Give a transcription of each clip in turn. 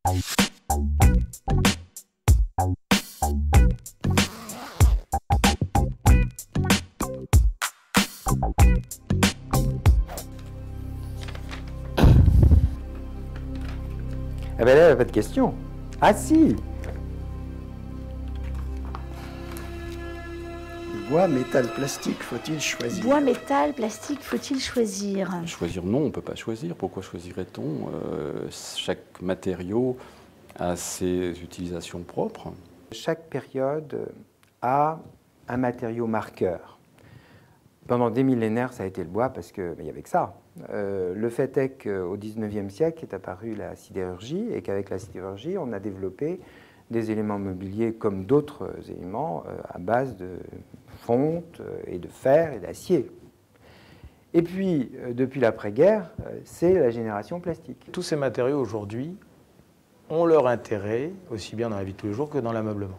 Ah ben là, il n'y a pas de question. Ah si! Bois, métal, plastique, faut-il choisir? Bois, métal, plastique, faut-il choisir? Choisir, non, on ne peut pas choisir. Pourquoi choisirait-on? Chaque matériau a ses utilisations propres. Chaque période a un matériau marqueur. Pendant des millénaires, ça a été le bois parce qu'il n'y avait que ça. Le fait est qu'au XIXe siècle est apparue la sidérurgie et qu'avec la sidérurgie, on a développé des éléments mobiliers comme d'autres éléments à base de fonte et de fer et d'acier. Et puis, depuis l'après-guerre, c'est la génération plastique. Tous ces matériaux aujourd'hui ont leur intérêt, aussi bien dans la vie de tous les jours que dans l'ameublement.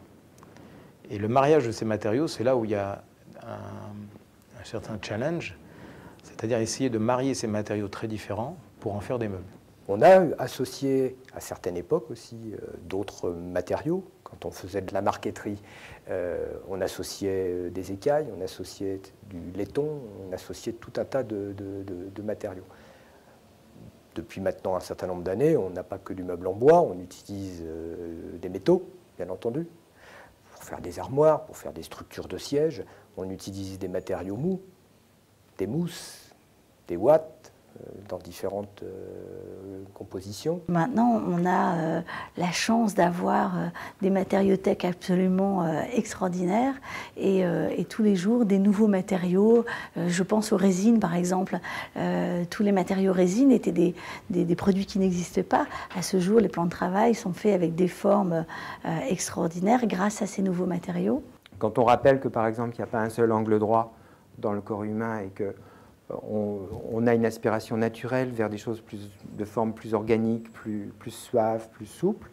Et le mariage de ces matériaux, c'est là où il y a un certain challenge, c'est-à-dire essayer de marier ces matériaux très différents pour en faire des meubles. On a associé à certaines époques aussi d'autres matériaux. Quand on faisait de la marqueterie, on associait des écailles, on associait du laiton, on associait tout un tas de matériaux. Depuis maintenant un certain nombre d'années, on n'a pas que du meuble en bois, on utilise des métaux, bien entendu, pour faire des armoires, pour faire des structures de sièges. On utilise des matériaux mous, des mousses, des watts, dans différentes compositions. Maintenant, on a la chance d'avoir des matériothèques absolument extraordinaires et tous les jours des nouveaux matériaux. Je pense aux résines, par exemple. Tous les matériaux résines étaient des produits qui n'existaient pas. À ce jour, les plans de travail sont faits avec des formes extraordinaires grâce à ces nouveaux matériaux. Quand on rappelle que, par exemple, il n'y a pas un seul angle droit dans le corps humain et que on a une aspiration naturelle vers des choses de forme plus organique, plus suave, plus souple.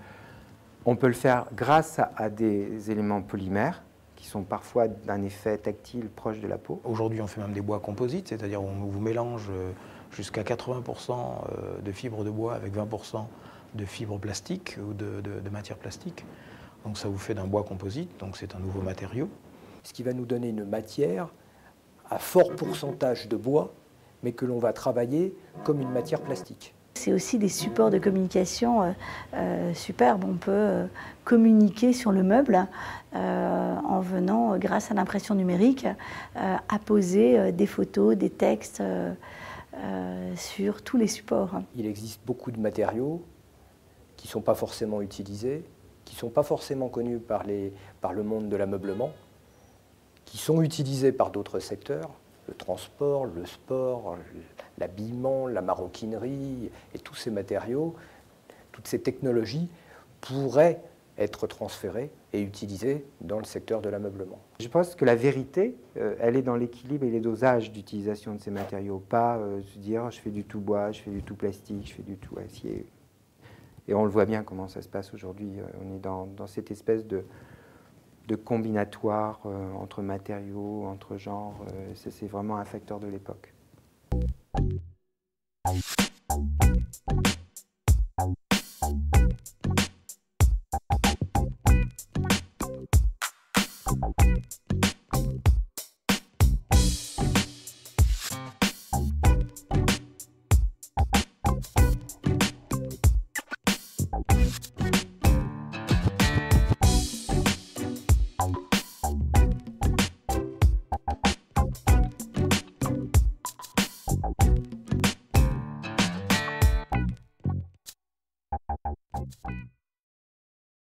On peut le faire grâce à des éléments polymères qui sont parfois d'un effet tactile proche de la peau. Aujourd'hui, on fait même des bois composites, c'est-à-dire on vous mélange jusqu'à 80% de fibres de bois avec 20% de fibres plastiques ou de matière plastique. Donc ça vous fait d'un bois composite, donc c'est un nouveau matériau. Ce qui va nous donner une matière à fort pourcentage de bois, mais que l'on va travailler comme une matière plastique. C'est aussi des supports de communication superbes. On peut communiquer sur le meuble en venant, grâce à l'impression numérique, apposer des photos, des textes sur tous les supports. Il existe beaucoup de matériaux qui ne sont pas forcément utilisés, qui ne sont pas forcément connus par le monde de l'ameublement, qui sont utilisés par d'autres secteurs, le transport, le sport, l'habillement, la maroquinerie, et tous ces matériaux, toutes ces technologies pourraient être transférées et utilisées dans le secteur de l'ameublement. Je pense que la vérité, elle est dans l'équilibre et les dosages d'utilisation de ces matériaux, pas se dire je fais du tout bois, je fais du tout plastique, je fais du tout acier. Et on le voit bien comment ça se passe aujourd'hui. On est dans cette espèce de combinatoire entre matériaux, entre genres. C'est vraiment un facteur de l'époque.